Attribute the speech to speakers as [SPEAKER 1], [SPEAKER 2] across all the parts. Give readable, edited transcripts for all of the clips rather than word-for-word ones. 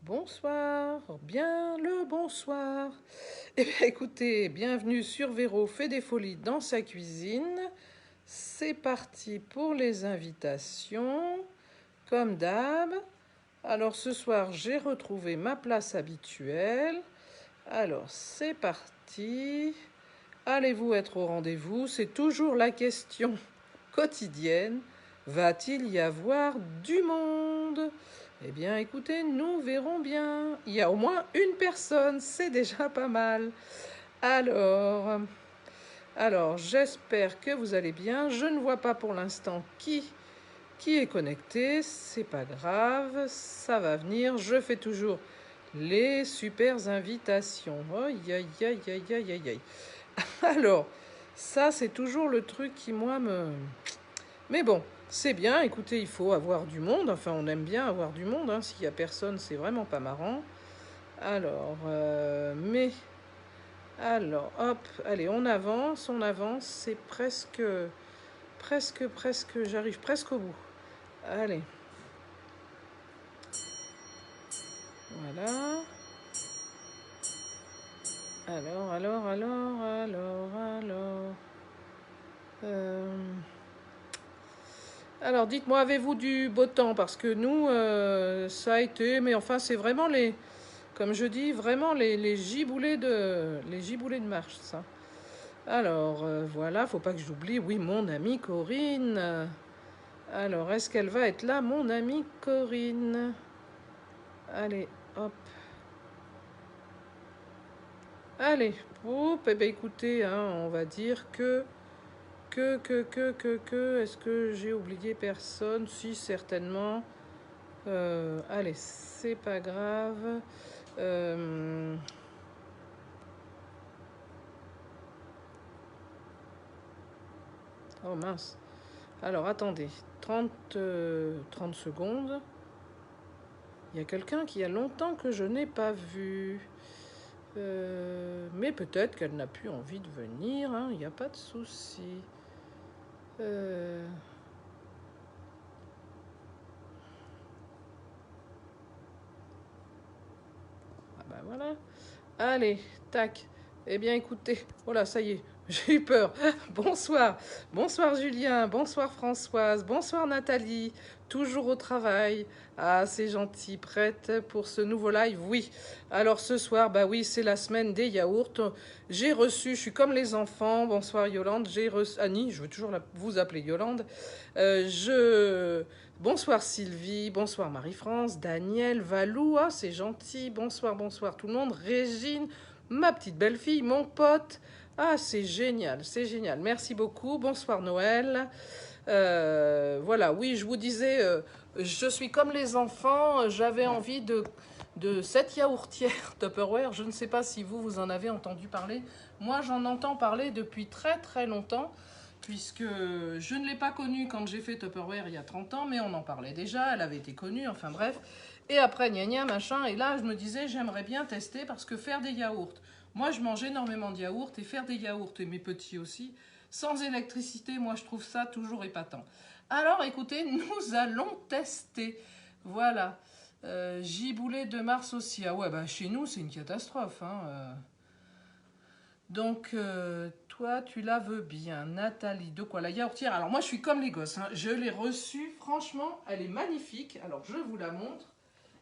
[SPEAKER 1] Bonsoir, bien le bonsoir. Eh bien écoutez, bienvenue sur Véro fait des folies dans sa cuisine. C'est parti pour les invitations, comme d'hab. Alors ce soir, j'ai retrouvé ma place habituelle. Alors c'est parti. Allez-vous être au rendez-vous? C'est toujours la question quotidienne. Va-t-il y avoir du monde? Eh bien, écoutez, nous verrons bien. Il y a au moins une personne, c'est déjà pas mal. Alors, j'espère que vous allez bien. Je ne vois pas pour l'instant qui est connecté. C'est pas grave, ça va venir. Je fais toujours les super invitations. Aïe, aïe, aïe, aïe, aïe, aïe, aïe. Alors, ça, c'est toujours le truc qui, moi, me... Mais bon, c'est bien, écoutez, il faut avoir du monde. Enfin, on aime bien avoir du monde. Hein. S'il n'y a personne, c'est vraiment pas marrant. Alors, hop, allez, on avance. C'est presque, j'arrive presque au bout. Allez, voilà. Alors. Euh, Alors, dites-moi, avez-vous du beau temps? Parce que nous, ça a été, mais enfin, c'est vraiment comme je dis, vraiment les giboulées de marche, ça. Alors, voilà, faut pas que j'oublie, oui, mon amie Corinne. Alors, est-ce qu'elle va être là, mon amie Corinne? Allez, hop. Allez, oup, eh ben écoutez, hein, on va dire est-ce que j'ai oublié personne? Si, certainement. Allez, c'est pas grave. Euh, Oh mince. Alors attendez, 30 secondes. Il y a quelqu'un qui a longtemps que je n'ai pas vu. Mais peut-être qu'elle n'a plus envie de venir, hein, il n'y a pas de souci. Euh, Ah bah voilà. Allez, tac. Eh bien écoutez, voilà, ça y est, j'ai eu peur. Bonsoir. Bonsoir Julien, bonsoir Françoise, bonsoir Nathalie, toujours au travail. Ah, c'est gentil, prête pour ce nouveau live? Oui. Alors ce soir, bah oui, c'est la semaine des yaourts. J'ai reçu, je suis comme les enfants. Bonsoir Yolande, j'ai reçu Annie, je veux toujours vous appeler Yolande. Je Bonsoir Sylvie, bonsoir Marie-France, Daniel, Valou, ah, c'est gentil, bonsoir tout le monde, Régine, ma petite belle-fille, mon pote, ah c'est génial, merci beaucoup, bonsoir Noël. Voilà, oui, je vous disais, je suis comme les enfants, j'avais envie de cette yaourtière Tupperware, je ne sais pas si vous en avez entendu parler, moi j'en entends parler depuis très très longtemps, puisque je ne l'ai pas connue quand j'ai fait Tupperware il y a 30 ans, mais on en parlait déjà, elle avait été connue, enfin bref. Et après, gna gna, machin, et là je me disais, j'aimerais bien tester, parce que faire des yaourts, moi je mange énormément de yaourts, et faire des yaourts, et mes petits aussi, sans électricité, moi je trouve ça toujours épatant. Alors écoutez, nous allons tester. Voilà. Giboulée de Mars aussi. Ah ouais, bah chez nous c'est une catastrophe. Hein. Donc, toi, tu la veux bien, Nathalie. De quoi? La yaourtière. Alors, moi, je suis comme les gosses. Hein. Je l'ai reçue. Franchement, elle est magnifique. Alors, je vous la montre.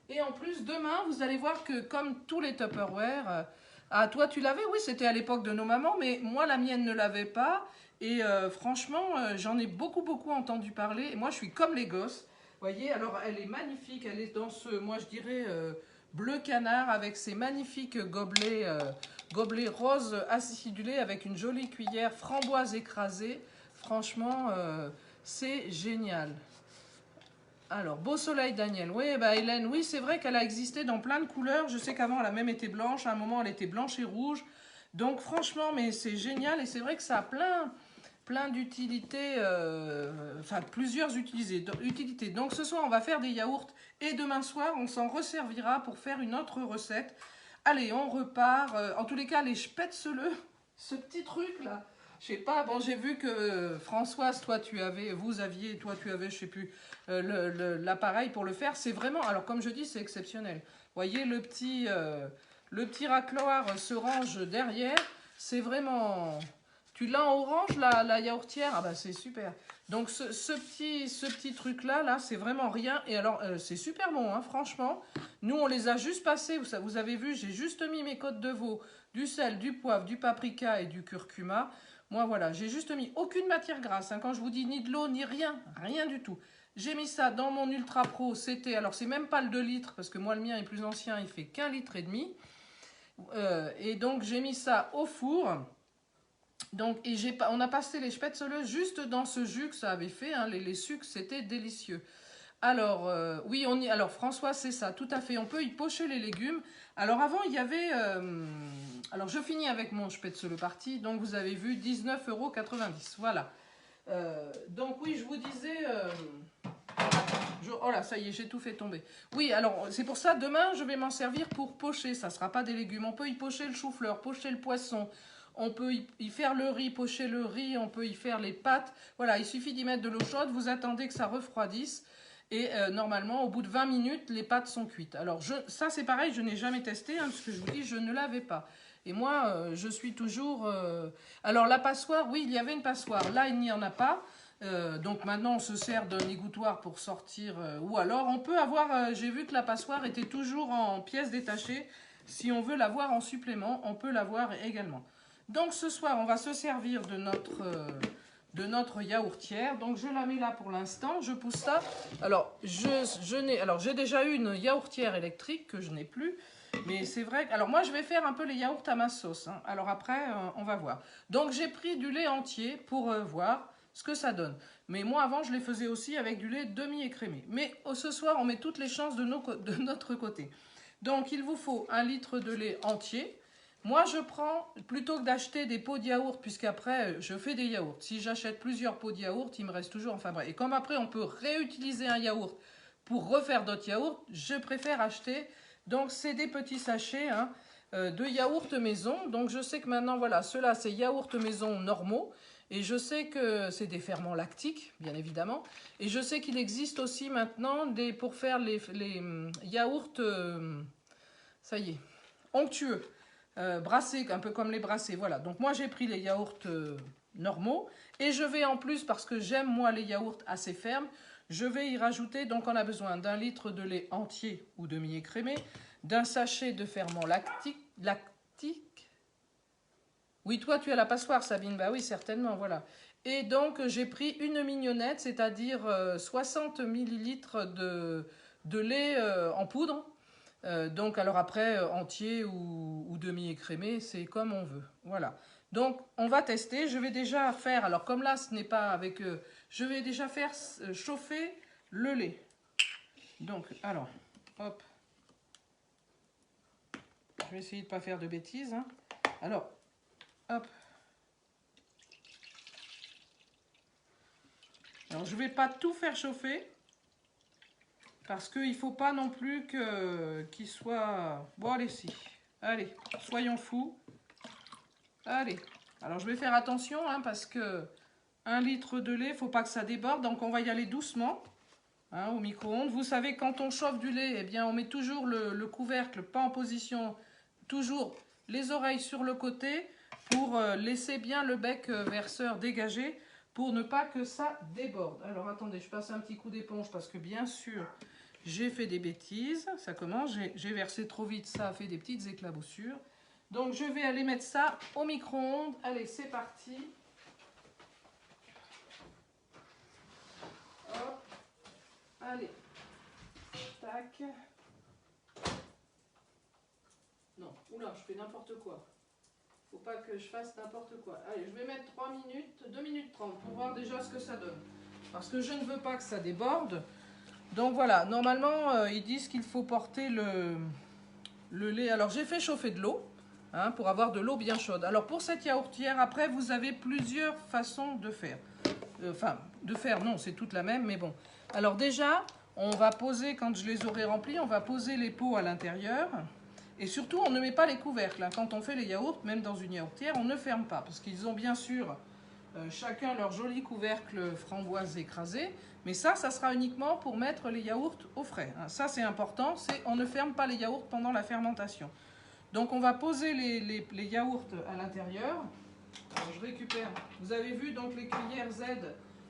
[SPEAKER 1] Et en plus, demain, vous allez voir que, comme tous les Tupperware, ah, toi, tu l'avais? Oui, c'était à l'époque de nos mamans. Mais moi, la mienne ne l'avait pas. Et franchement, j'en ai beaucoup entendu parler. Et moi, je suis comme les gosses. Vous voyez, alors, elle est magnifique. Elle est dans ce, moi, je dirais, bleu canard avec ses magnifiques gobelets roses acidulés avec une jolie cuillère framboise écrasée. Franchement, c'est génial. Alors, Beau Soleil Daniel. Oui, bah Hélène, oui, c'est vrai qu'elle a existé dans plein de couleurs. Je sais qu'avant, elle a même été blanche. À un moment, elle était blanche et rouge. Donc, franchement, mais c'est génial. Et c'est vrai que ça a plein d'utilités, enfin plusieurs utilités. Donc ce soir, on va faire des yaourts et demain soir, on s'en resservira pour faire une autre recette. Allez, on repart. En tous les cas, allez, je pète ce petit truc là. Je sais pas, bon, j'ai vu que Françoise, toi, tu avais, je sais plus, l'appareil pour le faire. C'est vraiment, alors comme je dis, c'est exceptionnel. Voyez, le petit racloir se range derrière. C'est vraiment... Tu l'as en orange, la yaourtière? Ah bah c'est super. Donc ce petit truc-là, là, c'est vraiment rien. Et alors, c'est super bon, hein, franchement. Nous, on les a juste passés. Vous avez vu, j'ai juste mis mes côtes de veau, du sel, du poivre, du paprika et du curcuma. Moi, voilà, j'ai juste mis aucune matière grasse. Hein, quand je vous dis ni de l'eau, ni rien, rien du tout. J'ai mis ça dans mon Ultra Pro. C'était, alors c'est même pas le 2 litres, parce que moi, le mien est plus ancien, il fait qu'1,5 litre. Et donc, j'ai mis ça au four. Donc, on a passé les spätzle juste dans ce jus que ça avait fait. Hein, les sucres, c'était délicieux. Alors, oui, alors François, c'est ça, tout à fait. On peut y pocher les légumes. Alors, avant, il y avait... alors, je finis avec mon spätzle parti. Donc, vous avez vu, 19,90 €. Voilà. Donc, oui, je vous disais... oh là, ça y est, j'ai tout fait tomber. Oui, alors, c'est pour ça, demain, je vais m'en servir pour pocher. Ça ne sera pas des légumes. On peut y pocher le chou-fleur, pocher le poisson. On peut y faire le riz, pocher le riz. On peut y faire les pâtes. Voilà, il suffit d'y mettre de l'eau chaude. Vous attendez que ça refroidisse. Et normalement, au bout de 20 minutes, les pâtes sont cuites. Alors, ça, c'est pareil, je n'ai jamais testé, hein, parce que je vous dis, je ne l'avais pas. Et moi, je suis toujours... Alors, la passoire, oui, il y avait une passoire. Là, il n'y en a pas. Donc maintenant on se sert d'un égouttoir pour sortir, ou alors on peut avoir, j'ai vu que la passoire était toujours en pièces détachées, si on veut l'avoir en supplément, on peut l'avoir également. Donc ce soir on va se servir de notre yaourtière, donc je la mets là pour l'instant, je pousse ça. Alors j'ai déjà eu une yaourtière électrique que je n'ai plus, mais c'est vrai que, alors moi je vais faire un peu les yaourts à ma sauce, hein. Alors après on va voir. Donc j'ai pris du lait entier pour voir ce que ça donne. Mais moi, avant, je les faisais aussi avec du lait demi-écrémé. Mais ce soir, on met toutes les chances de notre côté. Donc, il vous faut 1 litre de lait entier. Moi, je prends, plutôt que d'acheter des pots de yaourt, puisqu'après, je fais des yaourts. Si j'achète plusieurs pots de yaourt, il me reste toujours... Enfin bref. Et comme après, on peut réutiliser un yaourt pour refaire d'autres yaourts, je préfère acheter... Donc, c'est des petits sachets, hein, de yaourt maison. Donc, je sais que maintenant, voilà, ceux-là, c'est yaourt maison normaux. Et je sais que c'est des ferments lactiques, bien évidemment. Et je sais qu'il existe aussi maintenant pour faire les yaourts, ça y est, onctueux, brassés, un peu comme les brassés. Voilà. Donc moi j'ai pris les yaourts normaux. Et je vais en plus, parce que j'aime moi les yaourts assez fermes, je vais y rajouter, donc on a besoin d'1 litre de lait entier ou demi-écrémé, d'un sachet de ferment lactique. Oui, toi, tu as la passoire, Sabine. Bah oui, certainement, voilà. Et donc, j'ai pris une mignonnette, c'est-à-dire 60 millilitres de lait en poudre. Donc, alors après, entier ou demi-écrémé, c'est comme on veut. Voilà. Donc, on va tester. Je vais déjà faire, alors comme là, ce n'est pas avec... je vais déjà faire chauffer le lait. Donc, alors, hop. Je vais essayer de ne pas faire de bêtises, hein. Alors, hop. Alors, je ne vais pas tout faire chauffer. Parce qu'il ne faut pas non plus qu'il soit... Bon, allez, si. Allez, soyons fous. Allez. Alors, je vais faire attention, hein, parce que 1 litre de lait, il ne faut pas que ça déborde. Donc, on va y aller doucement, hein, au micro-ondes. Vous savez, quand on chauffe du lait, eh bien, on met toujours le couvercle pas en position, toujours les oreilles sur le côté, pour laisser bien le bec verseur dégagé, pour ne pas que ça déborde. Alors, attendez, je passe un petit coup d'éponge, parce que bien sûr... J'ai fait des bêtises, ça commence, j'ai versé trop vite, ça a fait des petites éclaboussures. Donc je vais aller mettre ça au micro-ondes. Allez, c'est parti. Hop. Allez. Tac. Non, oula, je fais n'importe quoi. Faut pas que je fasse n'importe quoi. Allez, je vais mettre 3 minutes, 2 minutes 30 pour voir déjà ce que ça donne. Parce que je ne veux pas que ça déborde. Donc voilà, normalement, ils disent qu'il faut porter le lait. Alors j'ai fait chauffer de l'eau, hein, pour avoir de l'eau bien chaude. Alors pour cette yaourtière, après, vous avez plusieurs façons de faire. Enfin, de faire, non, c'est toute la même, mais bon. Alors déjà, on va poser, quand je les aurai remplis, on va poser les pots à l'intérieur. Et surtout, on ne met pas les couvercles, hein. Quand on fait les yaourts, même dans une yaourtière, on ne ferme pas. Parce qu'ils ont bien sûr chacun leur joli couvercle framboise écrasée. Mais ça sera uniquement pour mettre les yaourts au frais. Hein. Ça, c'est important, on ne ferme pas les yaourts pendant la fermentation. Donc, on va poser les yaourts à l'intérieur. Je récupère. Vous avez vu donc les cuillères Z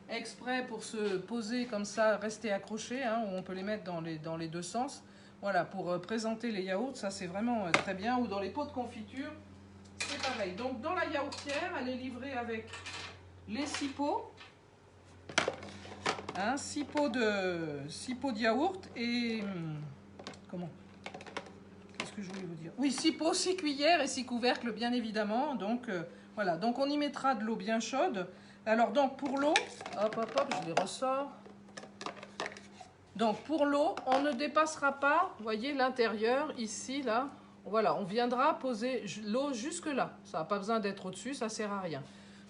[SPEAKER 1] exprès pour se poser comme ça, rester accrochées, hein, où on peut les mettre dans les deux sens. Voilà, pour présenter les yaourts, ça c'est vraiment très bien. Ou dans les pots de confiture, c'est pareil. Donc dans la yaourtière, elle est livrée avec les 6 pots. Hein, 6 pots de yaourt et... comment? Qu'est-ce que je voulais vous dire? Oui, 6 pots, 6 cuillères et 6 couvercles, bien évidemment. Donc voilà, donc on y mettra de l'eau bien chaude. Alors donc pour l'eau, hop hop hop, je les ressors. Donc pour l'eau, on ne dépassera pas, vous voyez l'intérieur ici, là. Voilà, on viendra poser l'eau jusque là. Ça n'a pas besoin d'être au-dessus, ça ne sert à rien.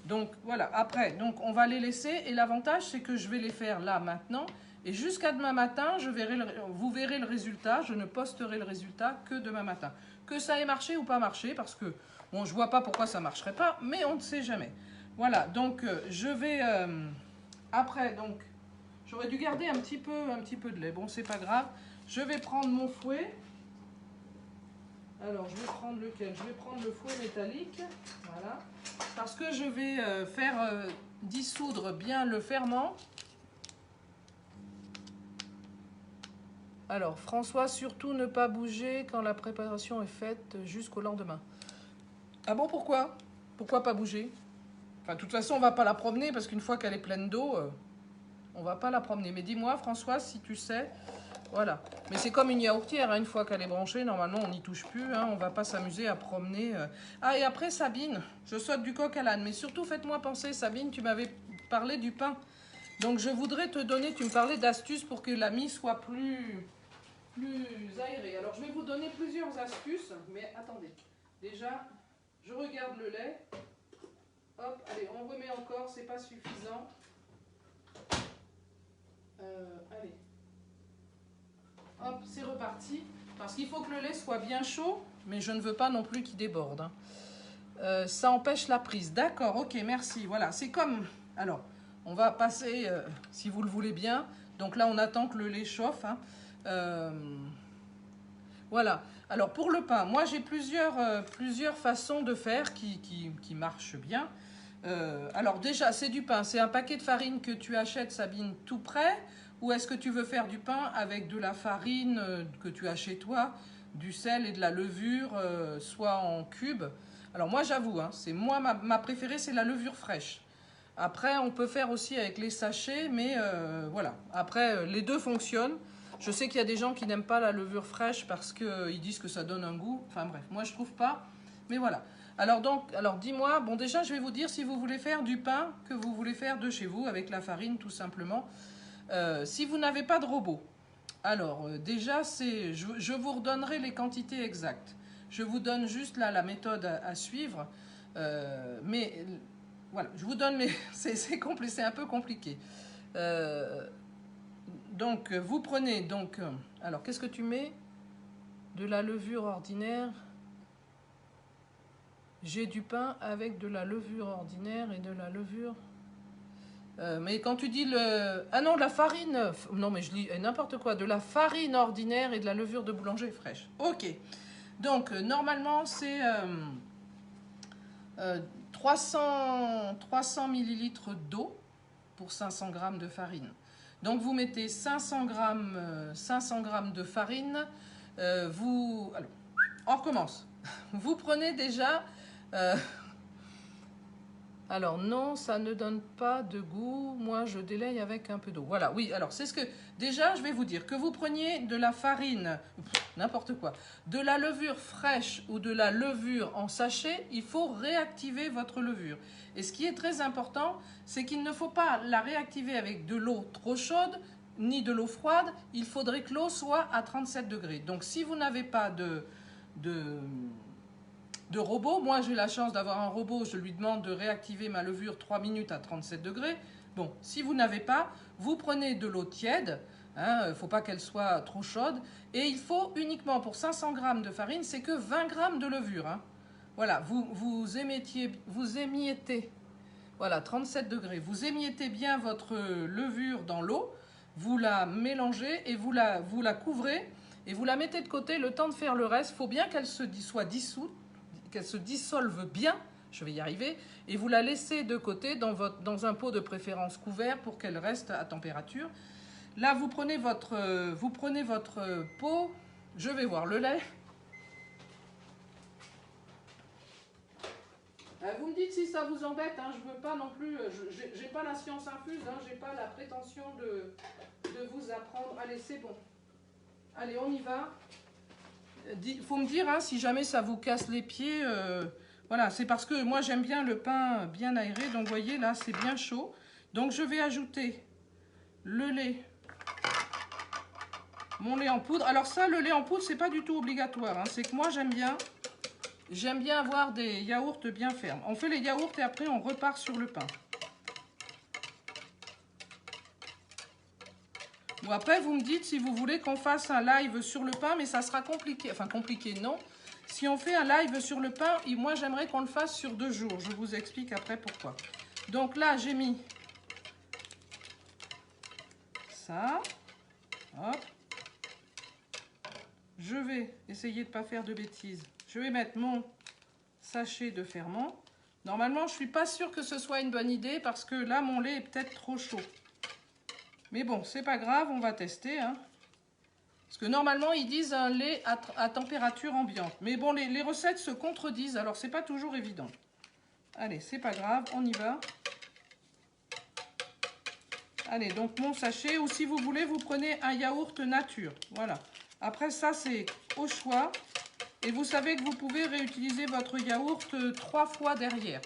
[SPEAKER 1] Donc voilà, après, donc on va les laisser. Et l'avantage, c'est que je vais les faire là, maintenant. Et jusqu'à demain matin, vous verrez le résultat. Je ne posterai le résultat que demain matin. Que ça ait marché ou pas marché, parce que, bon, je ne vois pas pourquoi ça ne marcherait pas, mais on ne sait jamais. Voilà, donc je vais... après, donc... J'aurais dû garder un petit peu de lait. Bon, c'est pas grave. Je vais prendre mon fouet. Alors, je vais prendre lequel? Je vais prendre le fouet métallique. Voilà. Parce que je vais faire dissoudre bien le ferment. Alors, François, surtout ne pas bouger quand la préparation est faite jusqu'au lendemain. Ah bon, pourquoi? Pourquoi pas bouger? Enfin, de toute façon, on va pas la promener parce qu'une fois qu'elle est pleine d'eau... on va pas la promener. Mais dis-moi, Françoise, si tu sais. Voilà. Mais c'est comme une yaourtière. Hein. Une fois qu'elle est branchée, normalement, on n'y touche plus. Hein. On va pas s'amuser à promener. Ah, et après, Sabine, je saute du coq à l'âne. Mais surtout, faites-moi penser, Sabine, tu m'avais parlé du pain. Donc, je voudrais te donner, tu me parlais d'astuces pour que la mie soit plus aérée. Alors, je vais vous donner plusieurs astuces. Mais attendez. Déjà, je regarde le lait. Hop, allez, on remet encore. C'est pas suffisant. Allez, hop, c'est reparti. Parce qu'il faut que le lait soit bien chaud, mais je ne veux pas non plus qu'il déborde. Hein. Ça empêche la prise. D'accord, ok, merci. Voilà, c'est comme... Alors, on va passer, si vous le voulez bien. Donc là, on attend que le lait chauffe. Hein. Voilà. Alors, pour le pain, moi, j'ai plusieurs façons de faire qui marchent bien. Alors déjà, c'est du pain. C'est un paquet de farine que tu achètes, Sabine, tout prêt? Ou est-ce que tu veux faire du pain avec de la farine que tu as chez toi, du sel et de la levure, soit en cubes? Alors moi, j'avoue, hein, ma préférée, c'est la levure fraîche. Après, on peut faire aussi avec les sachets, mais voilà. Après, les deux fonctionnent. Je sais qu'il y a des gens qui n'aiment pas la levure fraîche parce qu'ils disent que ça donne un goût. Enfin bref, moi, je trouve pas. Mais voilà. Alors dis-moi, bon déjà je vais vous dire si vous voulez faire du pain que vous voulez faire de chez vous avec la farine tout simplement. Si vous n'avez pas de robot, alors déjà je vous redonnerai les quantités exactes. Je vous donne juste là la méthode à suivre. Mais voilà, je vous donne les... c'est un peu compliqué. Donc vous prenez donc... alors qu'est-ce que tu mets? De la levure ordinaire. J'ai du pain avec de la levure ordinaire et de la levure... mais quand tu dis le... Ah non, la farine... Non, mais je lis n'importe quoi. De la farine ordinaire et de la levure de boulanger fraîche. Ok. Donc, normalement, c'est 300 millilitres d'eau pour 500 grammes de farine. Donc, vous mettez 500 grammes de farine. Alors, on recommence. Vous prenez déjà... alors non, ça ne donne pas de goût. Moi, je délaye avec un peu d'eau. Voilà, oui, alors c'est ce que... Déjà, je vais vous dire que vous preniez de la farine, n'importe quoi, de la levure fraîche ou de la levure en sachet, il faut réactiver votre levure. Et ce qui est très important, c'est qu'il ne faut pas la réactiver avec de l'eau trop chaude, ni de l'eau froide. Il faudrait que l'eau soit à 37 degrés. Donc, si vous n'avez pas de robot. Moi, j'ai la chance d'avoir un robot. Je lui demande de réactiver ma levure 3 minutes à 37 degrés. Bon, si vous n'avez pas, vous prenez de l'eau tiède. Hein, il ne faut pas qu'elle soit trop chaude. Et il faut uniquement, pour 500 grammes de farine, c'est que 20 grammes de levure. Hein. Voilà, vous émiettez Voilà, 37 degrés. Vous émiettez bien votre levure dans l'eau, vous la mélangez et vous la couvrez et vous la mettez de côté le temps de faire le reste. Il faut bien qu'elle soit dissoute, qu'elle se dissolve bien, je vais y arriver, et vous la laissez de côté dans un pot de préférence couvert pour qu'elle reste à température. Là, vous prenez votre pot, je vais voir le lait. Vous me dites si ça vous embête, hein, je veux pas non plus, j'ai pas la science infuse, hein, j'ai pas la prétention de vous apprendre. Allez, c'est bon. Allez, on y va. Il faut me dire hein, si jamais ça vous casse les pieds. Voilà, c'est parce que moi j'aime bien le pain bien aéré, donc vous voyez là c'est bien chaud. Donc je vais ajouter le lait, mon lait en poudre. Alors ça, le lait en poudre, c'est pas du tout obligatoire, hein, c'est que moi j'aime bien avoir des yaourts bien fermes. On fait les yaourts et après on repart sur le pain. Bon, après, vous me dites si vous voulez qu'on fasse un live sur le pain, mais ça sera compliqué. Enfin, compliqué, non. Si on fait un live sur le pain, moi, j'aimerais qu'on le fasse sur 2 jours. Je vous explique après pourquoi. Donc là, j'ai mis ça. Hop. Je vais essayer de ne pas faire de bêtises. Je vais mettre mon sachet de ferment. Normalement, je ne suis pas sûre que ce soit une bonne idée parce que là, mon lait est peut-être trop chaud. Mais bon, c'est pas grave, on va tester. Hein. Parce que normalement, ils disent un lait à température ambiante. Mais bon, les recettes se contredisent, alors c'est pas toujours évident. Allez, c'est pas grave, on y va. Allez, donc mon sachet, ou si vous voulez, vous prenez un yaourt nature. Voilà. Après ça, c'est au choix. Et vous savez que vous pouvez réutiliser votre yaourt 3 fois derrière.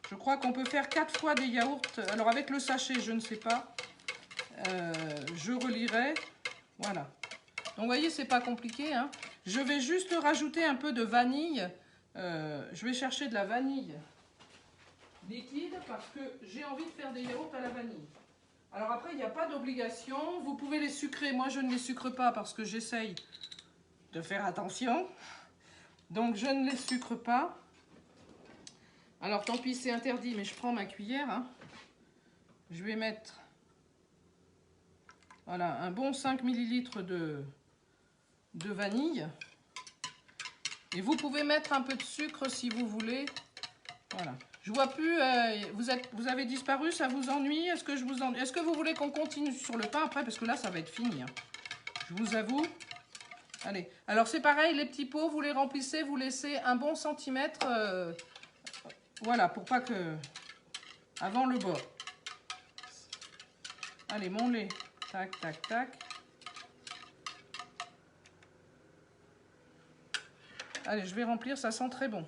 [SPEAKER 1] Je crois qu'on peut faire 4 fois des yaourts. Alors avec le sachet, je ne sais pas. Je relirai. Voilà. Donc vous voyez, c'est pas compliqué. Hein. Je vais juste rajouter un peu de vanille. Je vais chercher de la vanille liquide parce que j'ai envie de faire des yaourts à la vanille. Alors après, il n'y a pas d'obligation. Vous pouvez les sucrer. Moi, je ne les sucre pas parce que j'essaye de faire attention. Donc je ne les sucre pas. Alors tant pis, c'est interdit, mais je prends ma cuillère. Hein. Je vais mettre voilà, un bon 5 ml de vanille. Et vous pouvez mettre un peu de sucre si vous voulez. Voilà. Je vois plus, vous avez disparu, ça vous ennuie? Est-ce que je vous ennuie? Est-ce que vous voulez qu'on continue sur le pain après? Parce que là, ça va être fini. Hein. Je vous avoue. Allez. Alors, c'est pareil, les petits pots, vous les remplissez, vous laissez un bon centimètre. Voilà, pour pas que... Avant le bord. Allez, mon lait. Tac, tac, tac. Allez, je vais remplir, ça sent très bon.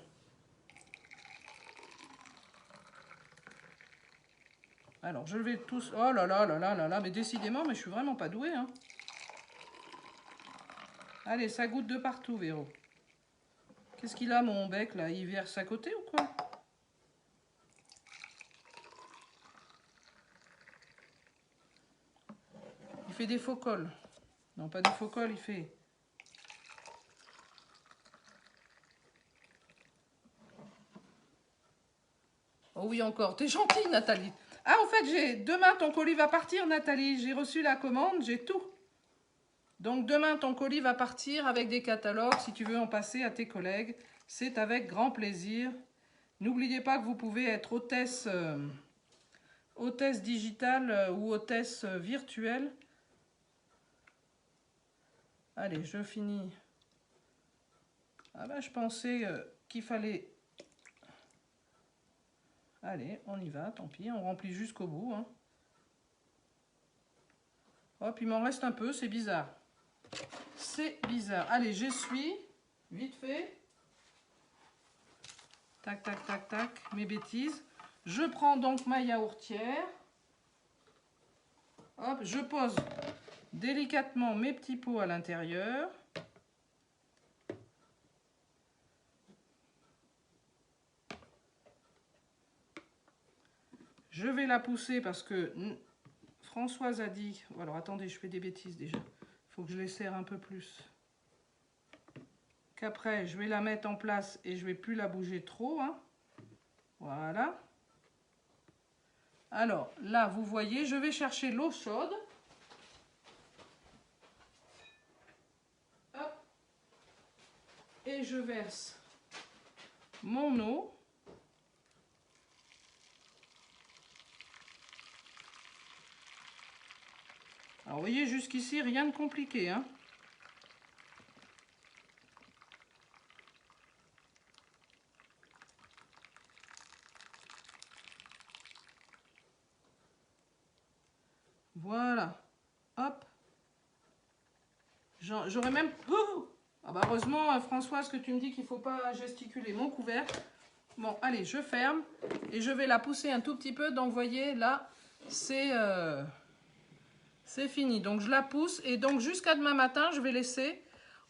[SPEAKER 1] Alors, je vais tous... Oh là là là là là là, mais décidément, mais je suis vraiment pas douée. Hein. Allez, ça goûte de partout, Véro. Qu'est-ce qu'il a, mon bec, là? Il verse à côté ou quoi? Il fait des faux cols. Non, pas des faux cols, il fait... Oh oui, encore. T'es gentille, Nathalie. Ah, en fait, demain, ton colis va partir, Nathalie. J'ai reçu la commande, j'ai tout. Donc, demain, ton colis va partir avec des catalogues. Si tu veux en passer à tes collègues, c'est avec grand plaisir. N'oubliez pas que vous pouvez être hôtesse digitale ou hôtesse virtuelle. Allez, je finis. Ah ben, je pensais qu'il fallait... Allez, on y va, tant pis, on remplit jusqu'au bout. Hein. Hop, il m'en reste un peu, c'est bizarre. C'est bizarre. Allez, j'essuie, vite fait. Tac, tac, tac, tac, mes bêtises. Je prends donc ma yaourtière. Hop, je pose délicatement mes petits pots à l'intérieur. Je vais la pousser parce que Françoise a dit... Alors attendez, je fais des bêtises déjà. Il faut que je les serre un peu plus. Qu'après, je vais la mettre en place et je ne vais plus la bouger trop. Hein. Voilà. Alors là, vous voyez, je vais chercher l'eau chaude. Hop. Et je verse mon eau. Alors vous voyez, jusqu'ici, rien de compliqué, hein. Voilà. Hop. J'aurais même... Oh, ah bah heureusement, Françoise, que tu me dis qu'il ne faut pas gesticuler mon couvercle. Bon, allez, je ferme. Et je vais la pousser un tout petit peu. Donc, vous voyez, là, c'est fini. Donc, je la pousse. Et donc, jusqu'à demain matin, je vais laisser...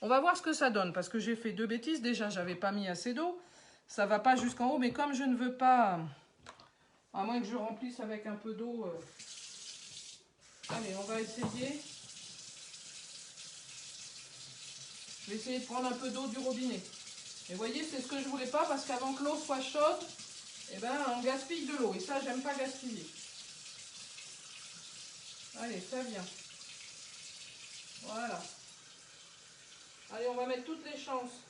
[SPEAKER 1] On va voir ce que ça donne. Parce que j'ai fait 2 bêtises. Déjà, j'avais pas mis assez d'eau. Ça va pas jusqu'en haut. Mais comme je ne veux pas... À moins que je remplisse avec un peu d'eau... Allez, on va essayer. Je vais essayer de prendre un peu d'eau du robinet. Et vous voyez, c'est ce que je voulais pas parce qu'avant que l'eau soit chaude, eh ben, on gaspille de l'eau. Et ça, j'aime pas gaspiller. Allez, ça vient. Voilà. Allez, on va mettre toutes les chances.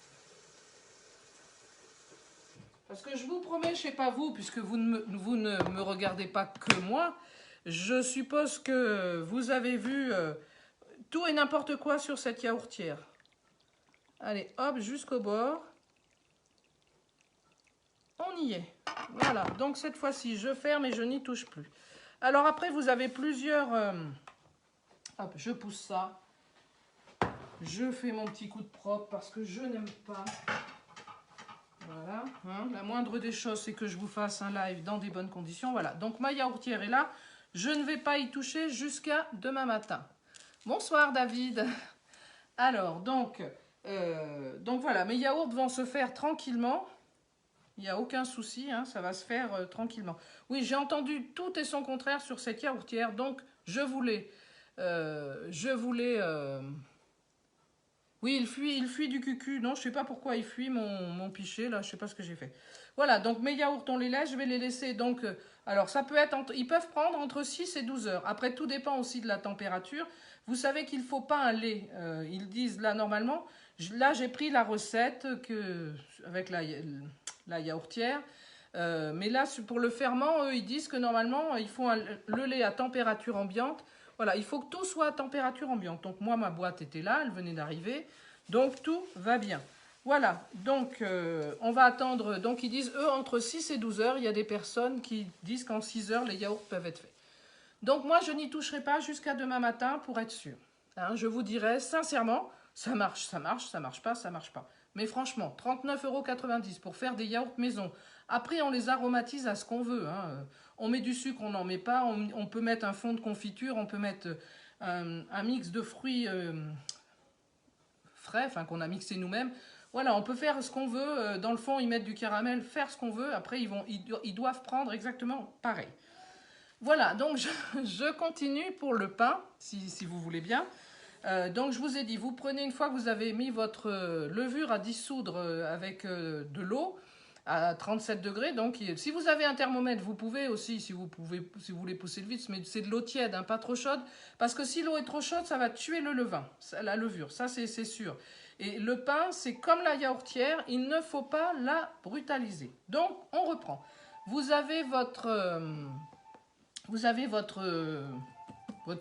[SPEAKER 1] Parce que je vous promets, je sais pas vous, puisque vous ne me regardez pas que moi, je suppose que vous avez vu tout et n'importe quoi sur cette yaourtière. Allez, hop, jusqu'au bord. On y est. Voilà, donc cette fois-ci, je ferme et je n'y touche plus. Alors après, vous avez plusieurs... hop, je pousse ça. Je fais mon petit coup de propre parce que je n'aime pas. Voilà, hein, la moindre des choses, c'est que je vous fasse un live dans des bonnes conditions. Voilà, donc ma yaourtière est là. Je ne vais pas y toucher jusqu'à demain matin. Bonsoir David. Alors, donc voilà, mes yaourts vont se faire tranquillement. Il n'y a aucun souci, hein, ça va se faire tranquillement. Oui, j'ai entendu tout et son contraire sur cette yaourtière, donc je voulais... Oui, il fuit du cucu. Non, je ne sais pas pourquoi il fuit mon pichet, là, je ne sais pas ce que j'ai fait. Voilà, donc mes yaourts, on les laisse, je vais les laisser, donc... alors, ça peut être... ils peuvent prendre entre 6 et 12 heures. Après, tout dépend aussi de la température. Vous savez qu'il ne faut pas un lait. Ils disent, là, normalement... Là, j'ai pris la recette avec la yaourtière. Mais là, pour le ferment, eux, ils disent que normalement, il faut le lait à température ambiante. Voilà, il faut que tout soit à température ambiante. Donc moi, ma boîte était là, elle venait d'arriver. Donc tout va bien. Voilà, donc on va attendre. Donc ils disent, eux, entre 6 et 12 heures, il y a des personnes qui disent qu'en 6 heures, les yaourts peuvent être faits. Donc moi, je n'y toucherai pas jusqu'à demain matin pour être sûr. Hein, je vous dirais sincèrement, ça marche, ça marche, ça marche pas, ça marche pas. Mais franchement, 39,90 € pour faire des yaourts maison. Après, on les aromatise à ce qu'on veut. Hein. On met du sucre, on n'en met pas. On peut mettre un fond de confiture, on peut mettre un mix de fruits frais, enfin qu'on a mixé nous-mêmes. Voilà, on peut faire ce qu'on veut. Dans le fond, ils mettent du caramel, faire ce qu'on veut. Après, ils doivent prendre exactement pareil. Voilà, donc je continue pour le pain, si vous voulez bien. Donc je vous ai dit, vous prenez une fois que vous avez mis votre levure à dissoudre avec de l'eau à 37 degrés. Donc si vous avez un thermomètre, vous pouvez aussi, si vous voulez pousser le vide, mais c'est de l'eau tiède, hein, pas trop chaude. Parce que si l'eau est trop chaude, ça va tuer le levain, la levure, ça c'est sûr. Et le pain, c'est comme la yaourtière, il ne faut pas la brutaliser. Donc on reprend. Vous avez votre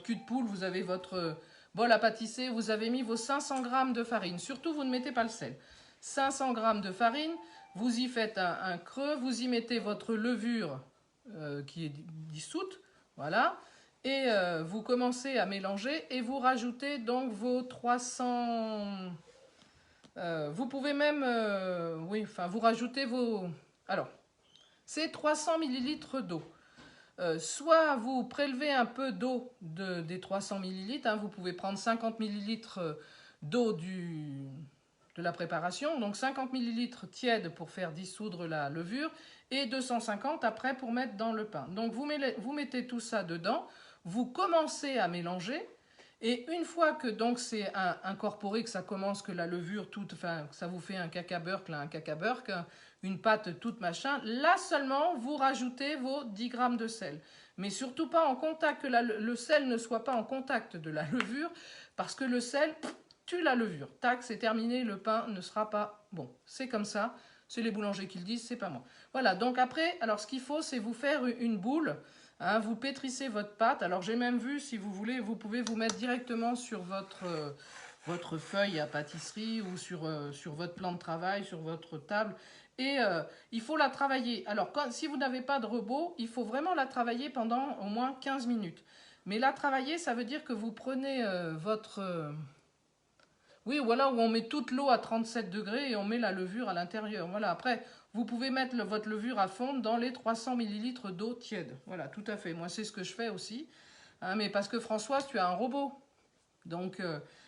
[SPEAKER 1] cul de poule, vous avez votre bol à pâtisser, vous avez mis vos 500 g de farine. Surtout, vous ne mettez pas le sel. 500 g de farine, vous y faites un creux, vous y mettez votre levure qui est dissoute, voilà. Et vous commencez à mélanger et vous rajoutez donc vos 300... vous pouvez même... oui, enfin, vous rajoutez vos... Alors, c'est 300 ml d'eau. Soit vous prélevez un peu d'eau des 300 ml, hein, vous pouvez prendre 50 ml d'eau de la préparation, donc 50 ml tiède pour faire dissoudre la levure et 250 après pour mettre dans le pain. Donc vous mettez tout ça dedans, vous commencez à mélanger et une fois que donc c'est incorporé, que ça commence, que la levure toute, enfin que ça vous fait un cacaberk, une pâte toute machin, là seulement vous rajoutez vos 10 g de sel. Mais surtout pas en contact, que le sel ne soit pas en contact de la levure, parce que le sel tue la levure. Tac, c'est terminé, le pain ne sera pas bon. C'est comme ça, c'est les boulangers qui le disent, c'est pas moi. Voilà, donc après, alors ce qu'il faut, c'est vous faire une boule. Hein, vous pétrissez votre pâte. Alors j'ai même vu, si vous voulez, vous pouvez vous mettre directement sur votre feuille à pâtisserie ou sur votre plan de travail, sur votre table. Et il faut la travailler. Alors si vous n'avez pas de robot, il faut vraiment la travailler pendant au moins 15 minutes. Mais la travailler, ça veut dire que vous prenez oui, voilà, où on met toute l'eau à 37 degrés et on met la levure à l'intérieur. Voilà, après, vous pouvez mettre votre levure à fondre dans les 300 ml d'eau tiède. Voilà, tout à fait. Moi, c'est ce que je fais aussi. Hein, mais parce que Françoise, tu as un robot. Donc,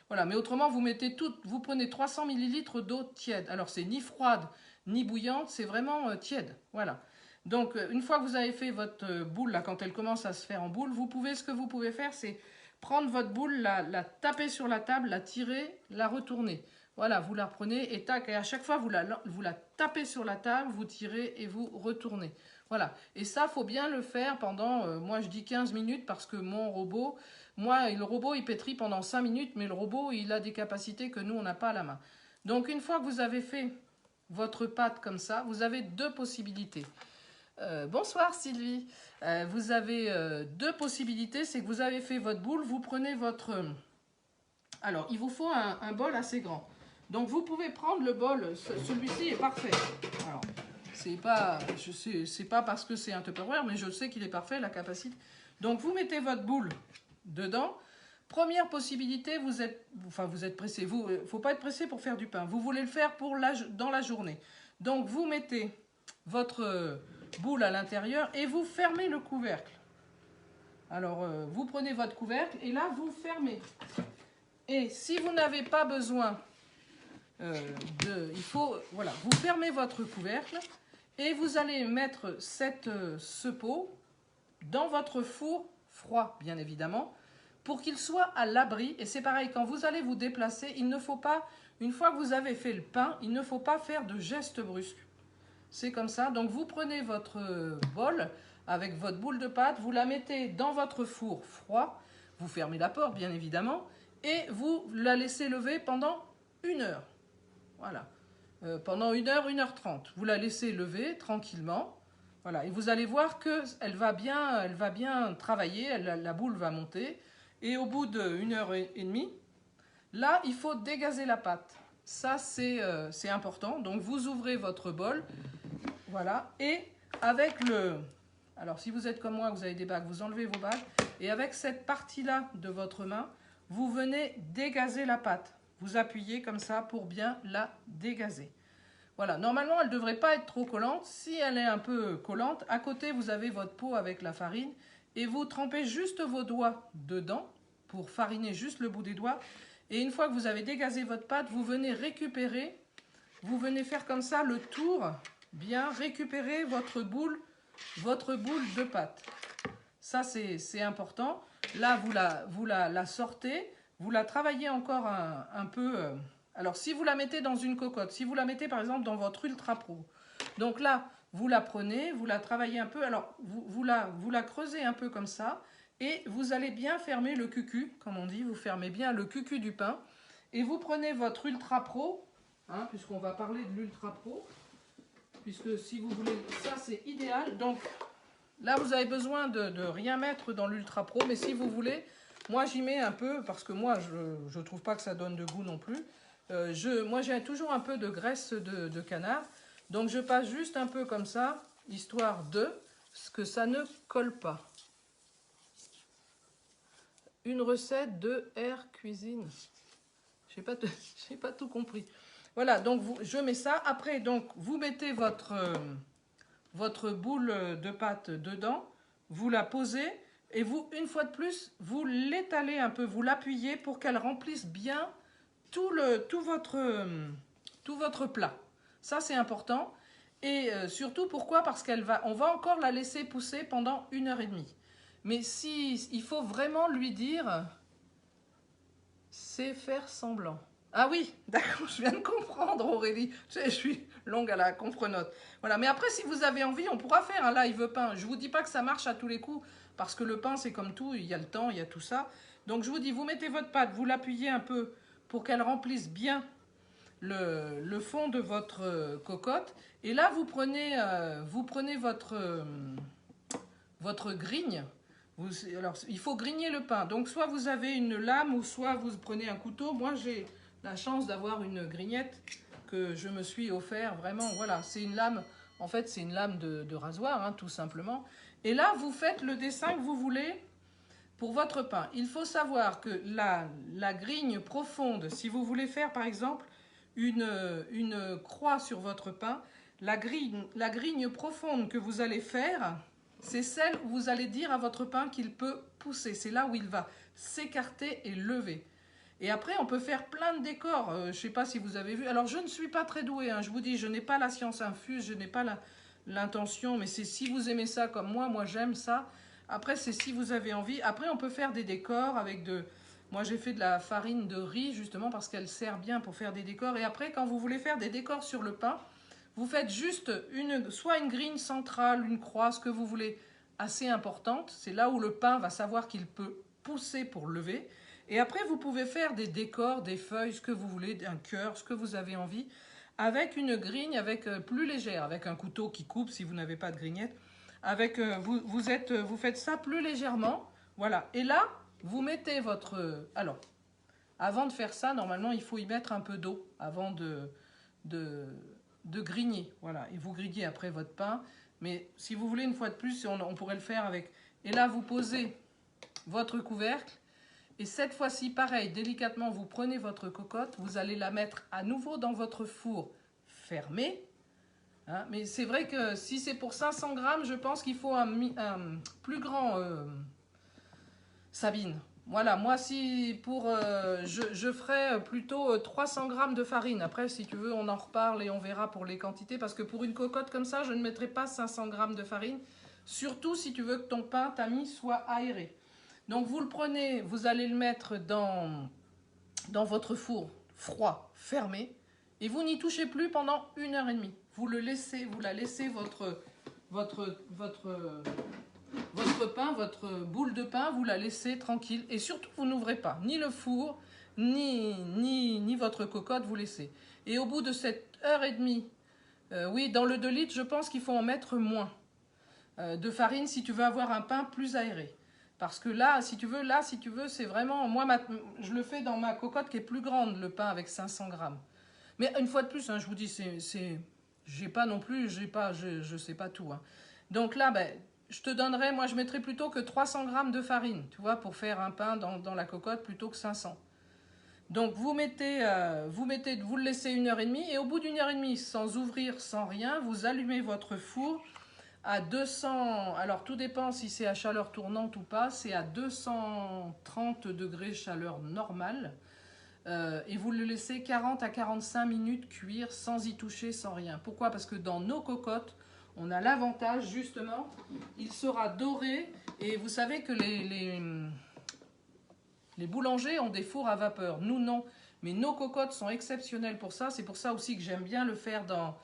[SPEAKER 1] voilà. Mais autrement, vous prenez 300 ml d'eau tiède. Alors, c'est ni froide, ni bouillante, c'est vraiment tiède. Voilà. Donc, une fois que vous avez fait votre boule, là, quand elle commence à se faire en boule, ce que vous pouvez faire, c'est prendre votre boule, la taper sur la table, la tirer, la retourner. Voilà, vous la reprenez et tac, et à chaque fois, vous la tapez sur la table, vous tirez et vous retournez. Voilà, et ça, faut bien le faire pendant, moi je dis 15 minutes parce que mon robot, le robot, il pétrit pendant 5 minutes, mais le robot, il a des capacités que nous, on n'a pas à la main. Donc, une fois que vous avez fait votre pâte comme ça, vous avez deux possibilités. Bonsoir Sylvie. Vous avez deux possibilités. C'est que vous avez fait votre boule, vous prenez votre... alors, il vous faut un bol assez grand. Donc, vous pouvez prendre le bol. Celui-ci est parfait. Alors, c'est pas parce que c'est un Tupperware, mais je sais qu'il est parfait, la capacité. Donc, vous mettez votre boule dedans. Première possibilité, vous êtes pressé. Faut pas être pressé pour faire du pain. Vous voulez le faire dans la journée. Donc, vous mettez votre boule à l'intérieur et vous fermez le couvercle. Alors, vous prenez votre couvercle et là, vous fermez. Et si vous n'avez pas besoin voilà, vous fermez votre couvercle et vous allez mettre ce pot dans votre four froid, bien évidemment, pour qu'il soit à l'abri. Et c'est pareil, quand vous allez vous déplacer, il ne faut pas, une fois que vous avez fait le pain, il ne faut pas faire de gestes brusques. C'est comme ça. Donc, vous prenez votre bol avec votre boule de pâte, vous la mettez dans votre four froid, vous fermez la porte, bien évidemment, et vous la laissez lever pendant 1 heure. Voilà. Pendant 1 heure, 1h30. Vous la laissez lever tranquillement. Voilà. Et vous allez voir qu'elle va bien travailler, la boule va monter. Et au bout d'1 heure et demie, là, il faut dégazer la pâte. Ça, c'est important. Donc, vous ouvrez votre bol. Voilà. Et avec alors, si vous êtes comme moi, vous avez des bagues, vous enlevez vos bagues. Et avec cette partie-là de votre main, vous venez dégazer la pâte. Vous appuyez comme ça pour bien la dégazer. Voilà. Normalement, elle ne devrait pas être trop collante. Si elle est un peu collante, à côté, vous avez votre pot avec la farine. Et vous trempez juste vos doigts dedans pour fariner juste le bout des doigts. Et une fois que vous avez dégazé votre pâte, vous venez récupérer, vous venez faire comme ça le tour, bien récupérer votre boule de pâte. Ça, c'est important. Là, vous la sortez, vous la travaillez encore un peu. Alors, si vous la mettez dans une cocotte, si vous la mettez par exemple dans votre Ultra Pro, donc là, vous la prenez, vous la travaillez un peu. Alors, vous la creusez un peu comme ça. Et vous allez bien fermer le cucu, comme on dit, vous fermez bien le cucu du pain. Et vous prenez votre Ultra Pro, hein, puisqu'on va parler de l'Ultra Pro, puisque si vous voulez, ça c'est idéal. Donc là, vous avez besoin de rien mettre dans l'Ultra Pro, mais si vous voulez, moi j'y mets un peu, parce que moi je ne trouve pas que ça donne de goût non plus. Moi j'ai toujours un peu de graisse de canard, donc je passe juste un peu comme ça, histoire que ça ne colle pas. Une recette de Air Cuisine. Je n'ai pas tout compris. Voilà, donc je mets ça. Après, donc, vous mettez votre boule de pâte dedans. Vous la posez. Et vous, une fois de plus, vous l'étalez un peu. Vous l'appuyez pour qu'elle remplisse bien tout votre plat. Ça, c'est important. Et surtout, pourquoi? Parce on va encore la laisser pousser pendant 1 heure et demie. Mais il faut vraiment lui dire, c'est faire semblant. Ah oui, d'accord, je viens de comprendre Aurélie. Je suis longue à la comprenote. Voilà, mais après si vous avez envie, on pourra faire un live pain. Je vous dis pas que ça marche à tous les coups, parce que le pain, c'est comme tout, il y a le temps, il y a tout ça. Donc je vous dis, vous mettez votre pâte, vous l'appuyez un peu pour qu'elle remplisse bien le fond de votre cocotte. Et là, vous prenez votre grigne. Alors, il faut grigner le pain. Donc, soit vous avez une lame, ou soit vous prenez un couteau. Moi, j'ai la chance d'avoir une grignette que je me suis offert. Vraiment, voilà, c'est une lame. En fait, c'est une lame de rasoir, hein, tout simplement. Et là, vous faites le dessin que vous voulez pour votre pain. Il faut savoir que la grigne profonde, si vous voulez faire, par exemple, une croix sur votre pain, la grigne profonde que vous allez faire, c'est celle où vous allez dire à votre pain qu'il peut pousser. C'est là où il va s'écarter et lever. Et après, on peut faire plein de décors. Je ne sais pas si vous avez vu. Alors, je ne suis pas très douée. Hein. Je vous dis, je n'ai pas la science infuse, je n'ai pas l'intention. Mais c'est si vous aimez ça comme moi j'aime ça. Après, c'est si vous avez envie. Après, on peut faire des décors avec de... Moi, j'ai fait de la farine de riz, justement, parce qu'elle sert bien pour faire des décors. Et après, quand vous voulez faire des décors sur le pain, vous faites juste soit une grigne centrale, une croix, ce que vous voulez, assez importante. C'est là où le pain va savoir qu'il peut pousser pour lever. Et après, vous pouvez faire des décors, des feuilles, ce que vous voulez, un cœur, ce que vous avez envie, avec une grigne plus légère, avec un couteau qui coupe si vous n'avez pas de grignette. Vous faites ça plus légèrement. Voilà. Et là, vous mettez votre... Alors, avant de faire ça, normalement, il faut y mettre un peu d'eau avant de grigner. Voilà. Et vous grillez après votre pain. Mais si vous voulez, une fois de plus, on pourrait le faire avec... Et là, vous posez votre couvercle. Et cette fois-ci, pareil, délicatement, vous prenez votre cocotte. Vous allez la mettre à nouveau dans votre four fermé. Hein, mais c'est vrai que si c'est pour 500 grammes, je pense qu'il faut un plus grand Sabine. Voilà, moi si pour je ferais plutôt 300 grammes de farine. Après, si tu veux, on en reparle et on verra pour les quantités. Parce que pour une cocotte comme ça, je ne mettrai pas 500 grammes de farine. Surtout si tu veux que ton pain tamis soit aéré. Donc vous le prenez, vous allez le mettre dans votre four froid, fermé. Et vous n'y touchez plus pendant 1h30. Vous la laissez votre pain, votre boule de pain, vous la laissez tranquille. Et surtout, vous n'ouvrez pas ni le four, ni votre cocotte, vous laissez. Et au bout de cette 1h30, oui, dans le 2 litres, je pense qu'il faut en mettre moins de farine si tu veux avoir un pain plus aéré. Parce que là, si tu veux, c'est vraiment... Moi, je le fais dans ma cocotte qui est plus grande, le pain avec 500 grammes. Mais une fois de plus, hein, je vous dis, j'ai pas non plus, je sais pas tout. Hein. Donc là, ben, je te donnerais, moi je mettrais plutôt que 300 grammes de farine, tu vois, pour faire un pain dans la cocotte plutôt que 500. Donc vous le laissez 1h30 et au bout d'1h30, sans ouvrir, sans rien, vous allumez votre four à 200, alors tout dépend si c'est à chaleur tournante ou pas, c'est à 230 degrés chaleur normale. Et vous le laissez 40 à 45 minutes cuire sans y toucher, sans rien. Pourquoi? Parce que dans nos cocottes, on a l'avantage justement, il sera doré. Et vous savez que les boulangers ont des fours à vapeur. Nous, non. Mais nos cocottes sont exceptionnelles pour ça. C'est pour ça aussi que j'aime bien le faire dans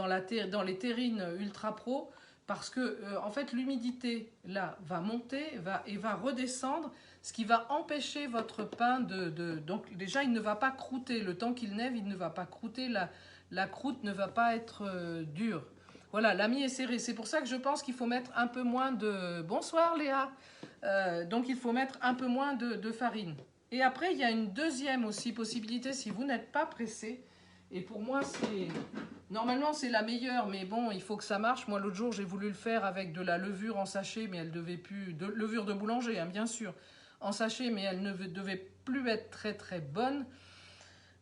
[SPEAKER 1] les terrines Ultra Pro. Parce que, en fait, l'humidité, là, va monter et va redescendre, ce qui va empêcher votre pain donc, déjà, il ne va pas croûter. Le temps qu'il nève, il ne va pas croûter. La croûte ne va pas être dure. Voilà, la mie est serrée. C'est pour ça que je pense qu'il faut mettre un peu moins de... Bonsoir, Léa. Donc, il faut mettre un peu moins de farine. Et après, il y a une deuxième aussi possibilité si vous n'êtes pas pressé. Et pour moi, normalement, c'est la meilleure, mais bon, il faut que ça marche. Moi, l'autre jour, j'ai voulu le faire avec de la levure en sachet, mais elle devait plus... levure de boulanger, hein, bien sûr, en sachet, mais elle ne devait plus être très, très bonne.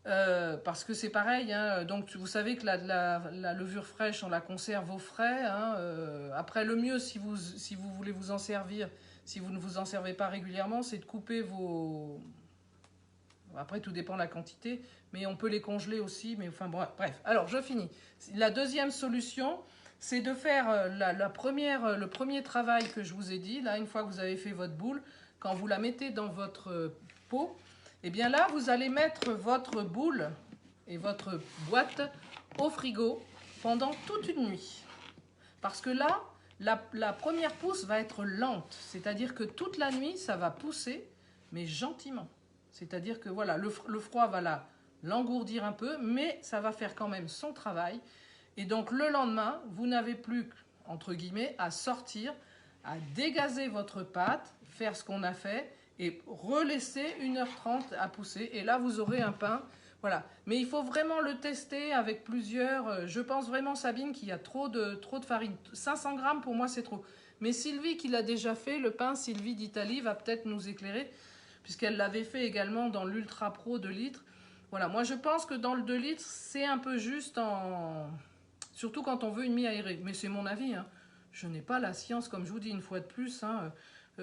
[SPEAKER 1] Parce que c'est pareil, hein, donc vous savez que la levure fraîche, on la conserve au frais. Hein, après, le mieux, si vous voulez vous en servir, si vous ne vous en servez pas régulièrement, c'est de couper vos... Après, tout dépend de la quantité, mais on peut les congeler aussi. Mais enfin, bref. Alors, je finis. La deuxième solution, c'est de faire le premier travail que je vous ai dit. Là, une fois que vous avez fait votre boule, quand vous la mettez dans votre pot, et bien là, vous allez mettre votre boule et votre boîte au frigo pendant toute une nuit. Parce que là, la première pousse va être lente, c'est-à-dire que toute la nuit, ça va pousser, mais gentiment. C'est-à-dire que voilà, le froid va l'engourdir un peu, mais ça va faire quand même son travail. Et donc le lendemain, vous n'avez plus, entre guillemets, à sortir, à dégazer votre pâte, faire ce qu'on a fait, et relaisser 1h30 à pousser. Et là, vous aurez un pain. Voilà. Mais il faut vraiment le tester avec plusieurs. Je pense vraiment, Sabine, qu'il y a trop de farine. 500 grammes, pour moi, c'est trop. Mais Sylvie, qui l'a déjà fait, le pain, Sylvie d'Italie, va peut-être nous éclairer, puisqu'elle l'avait fait également dans l'Ultra Pro 2 litres. Voilà, moi je pense que dans le 2 litres, c'est un peu juste surtout quand on veut une mie aérée. Mais c'est mon avis, hein. Je n'ai pas la science, comme je vous dis une fois de plus, hein.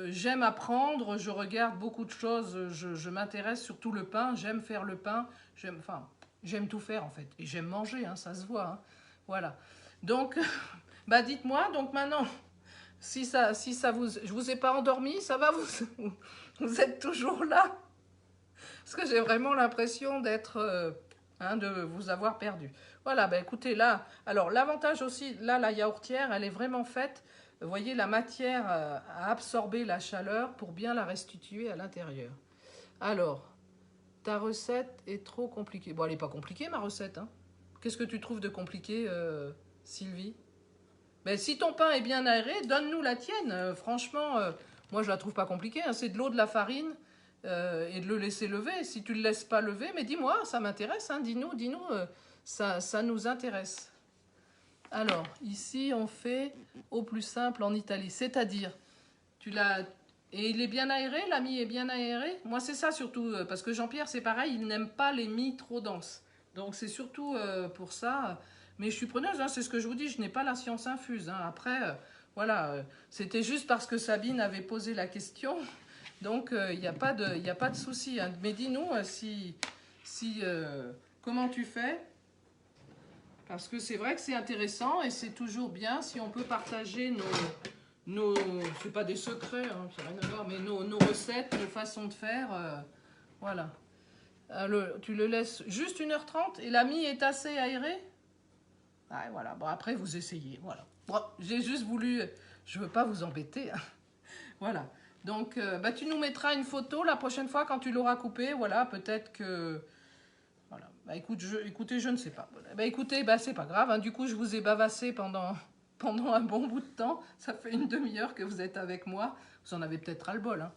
[SPEAKER 1] J'aime apprendre, je regarde beaucoup de choses, je m'intéresse surtout le pain, j'aime faire le pain, j'aime tout faire en fait. Et j'aime manger, hein, ça se voit, hein. Voilà. Donc, bah dites-moi, donc maintenant, si ça vous... Je vous ai pas endormi, ça va, vous êtes toujours là? Parce que j'ai vraiment l'impression d'être... de vous avoir perdu. Voilà, ben écoutez, là... Alors, l'avantage aussi, là, la yaourtière, elle est vraiment faite... Vous voyez, la matière a absorbé la chaleur pour bien la restituer à l'intérieur. Alors, ta recette est trop compliquée. Bon, elle n'est pas compliquée, ma recette, hein. Qu'est-ce que tu trouves de compliqué, Sylvie? Mais si ton pain est bien aéré, donne-nous la tienne. Franchement, moi je la trouve pas compliquée, hein. C'est de l'eau, de la farine et de le laisser lever. Si tu le laisses pas lever, mais dis-moi, ça m'intéresse, hein. Dis-nous, ça nous intéresse. Alors, ici on fait au plus simple en Italie, c'est-à-dire, tu l'as... Et il est bien aéré, la mie est bien aérée. Moi c'est ça surtout, parce que Jean-Pierre c'est pareil, il n'aime pas lesmies trop denses. Donc c'est surtout pour ça... Mais je suis preneuse, hein, c'est ce que je vous dis, je n'ai pas la science infuse, hein. Après, voilà, c'était juste parce que Sabine avait posé la question. Donc, il n'y a pas de souci, hein. Mais dis-nous comment tu fais. Parce que c'est vrai que c'est intéressant et c'est toujours bien si on peut partager c'est pas des secrets, hein, ça n'a rien à voir, mais nos recettes, nos façons de faire. Voilà. Tu le laisses juste 1h30 et la mie est assez aérée. Ah, voilà, bon après vous essayez, voilà. Bon, j'ai juste voulu, je veux pas vous embêter, hein. Voilà. Donc, bah, tu nous mettras une photo la prochaine fois quand tu l'auras coupé, voilà, peut-être que... Voilà, bah écoutez, je ne sais pas. Voilà. Bah écoutez, bah c'est pas grave, hein. Du coup je vous ai bavassé pendant un bon bout de temps, ça fait une demi-heure que vous êtes avec moi, vous en avez peut-être ras-le-bol, hein.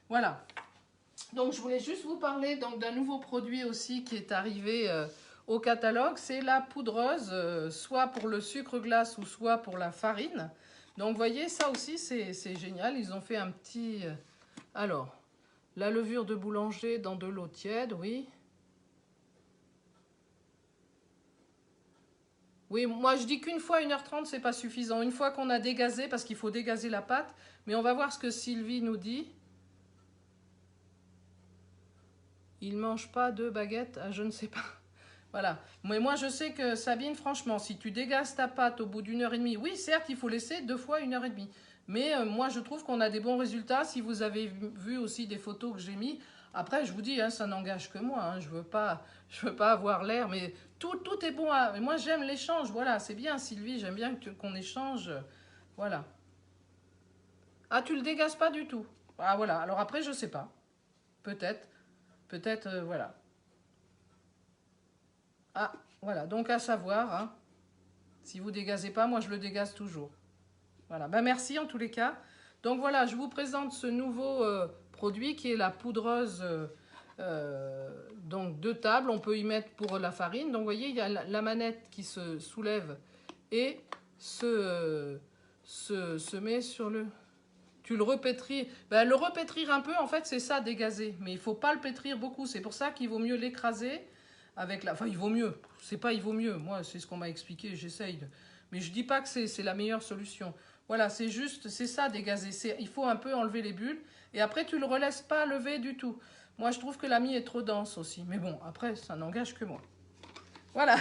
[SPEAKER 1] Voilà. Donc je voulais juste vous parler d'un nouveau produit aussi qui est arrivé au catalogue, c'est la poudreuse, soit pour le sucre glace ou soit pour la farine. Donc vous voyez, ça aussi c'est génial, ils ont fait un petit... Alors, la levure de boulanger dans de l'eau tiède, oui. Oui, moi je dis qu'une fois 1h30 c'est pas suffisant. Une fois qu'on a dégazé, parce qu'il faut dégazer la pâte, mais on va voir ce que Sylvie nous dit. Il mange pas de baguette, ah, je ne sais pas. Voilà. Mais moi, je sais que Sabine, franchement, si tu dégazes ta pâte au bout d'1h30, oui, certes, il faut laisser 2 fois 1h30. Mais moi, je trouve qu'on a des bons résultats. Si vous avez vu aussi des photos que j'ai mis, après, je vous dis, hein, ça n'engage que moi, hein, je veux pas avoir l'air, mais tout est bon. Moi, j'aime l'échange. Voilà, c'est bien, Sylvie. J'aime bien qu'on échange. Voilà. Ah, tu le dégazes pas du tout. Ah, voilà. Alors après, je sais pas. Peut-être. Peut-être, voilà. Ah, voilà, donc à savoir, hein, si vous dégazez pas, moi je le dégaze toujours. Voilà, ben merci en tous les cas. Donc voilà, je vous présente ce nouveau produit qui est la poudreuse donc de table. On peut y mettre pour la farine. Donc vous voyez, il y a la manette qui se soulève et se met sur le... Tu le repétris. Ben, le repétrir un peu, en fait, c'est ça, dégazer. Mais il ne faut pas le pétrir beaucoup. C'est pour ça qu'il vaut mieux l'écraser avec la... Enfin, il vaut mieux. C'est pas il vaut mieux. Moi, c'est ce qu'on m'a expliqué. J'essaye. Mais je dis pas que c'est la meilleure solution. Voilà, c'est juste, c'est ça, dégazer. Il faut un peu enlever les bulles. Et après, tu le relaisses pas lever du tout. Moi, je trouve que la mie est trop dense aussi. Mais bon, après, ça n'engage que moi. Voilà.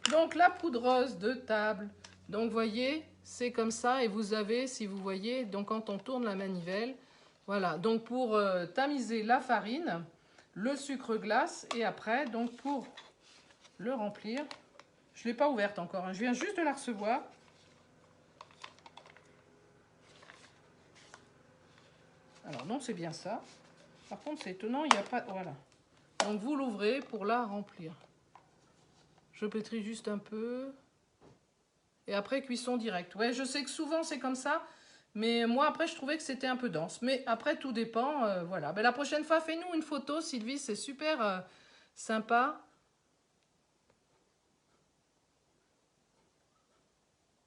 [SPEAKER 1] Donc, la poudreuse de table. Donc, voyez, c'est comme ça. Et vous avez, si vous voyez, donc quand on tourne la manivelle, voilà. Donc, pour tamiser la farine, le sucre glace. Et après, donc, pour le remplir, je ne l'ai pas ouverte encore, hein. Je viens juste de la recevoir. Alors non, c'est bien ça. Par contre, c'est étonnant, il n'y a pas... Voilà. Donc vous l'ouvrez pour la remplir. Je pétris juste un peu. Et après, cuisson directe. Ouais, je sais que souvent c'est comme ça. Mais moi, après, je trouvais que c'était un peu dense. Mais après, tout dépend. Voilà. Ben, la prochaine fois, fais-nous une photo, Sylvie. C'est super sympa.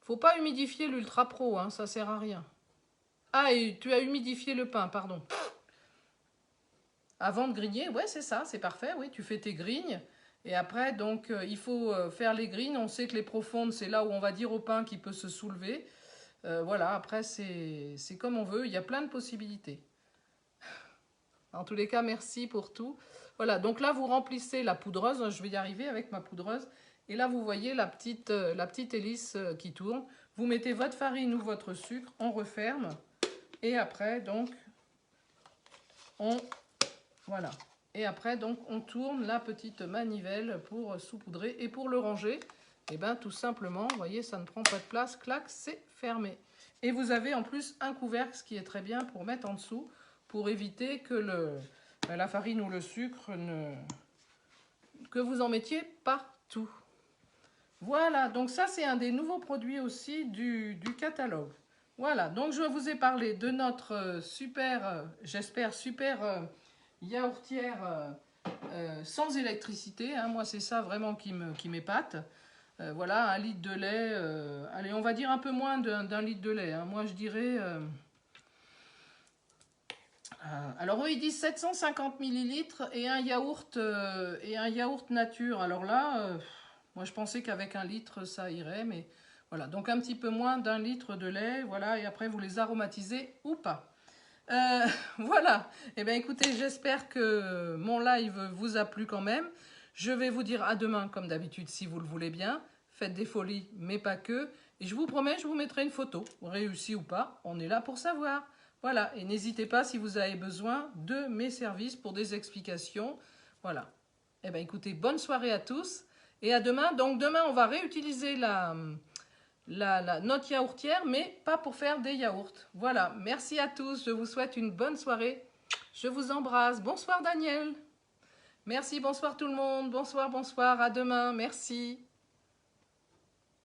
[SPEAKER 1] Faut pas humidifier l'Ultra Pro, hein, ça sert à rien. Ah, et tu as humidifié le pain, pardon. Avant de grigner, ouais, c'est ça, c'est parfait. Oui, tu fais tes grignes. Et après, donc, il faut faire les grignes. On sait que les profondes, c'est là où on va dire au pain qu'il peut se soulever. Voilà, après, c'est comme on veut. Il y a plein de possibilités. En tous les cas, merci pour tout. Voilà, donc là, vous remplissez la poudreuse. Je vais y arriver avec ma poudreuse. Et là, vous voyez la petite hélice qui tourne. Vous mettez votre farine ou votre sucre, on referme. Et après, donc, voilà. Et après, donc, on tourne la petite manivelle pour saupoudrer. Et pour le ranger, eh ben, tout simplement, vous voyez, ça ne prend pas de place. Clac, c'est fermé. Et vous avez en plus un couvercle, ce qui est très bien pour mettre en dessous, pour éviter que la farine ou le sucre que vous en mettiez partout. Voilà, donc ça c'est un des nouveaux produits aussi du catalogue. Voilà, donc je vous ai parlé de notre super, j'espère super yaourtière sans électricité. Hein. Moi c'est ça vraiment qui m'épate. Voilà, 1 litre de lait, allez on va dire un peu moins d'1 litre de lait. Hein. Moi je dirais... alors eux ils disent 750 millilitres et un yaourt nature. Alors là, moi je pensais qu'avec 1 litre ça irait, mais voilà. Donc un petit peu moins d'1 litre de lait, voilà. Et après vous les aromatisez ou pas. Voilà. Eh bien écoutez, j'espère que mon live vous a plu quand même. Je vais vous dire à demain comme d'habitude si vous le voulez bien. Faites des folies, mais pas que. Et je vous promets, je vous mettrai une photo. Réussi ou pas, on est là pour savoir. Voilà, et n'hésitez pas si vous avez besoin de mes services pour des explications. Voilà. Eh bien, écoutez, bonne soirée à tous et à demain. Donc, demain, on va réutiliser notre yaourtière, mais pas pour faire des yaourts. Voilà, merci à tous. Je vous souhaite une bonne soirée. Je vous embrasse. Bonsoir, Daniel. Merci, bonsoir tout le monde. Bonsoir, bonsoir. À demain. Merci.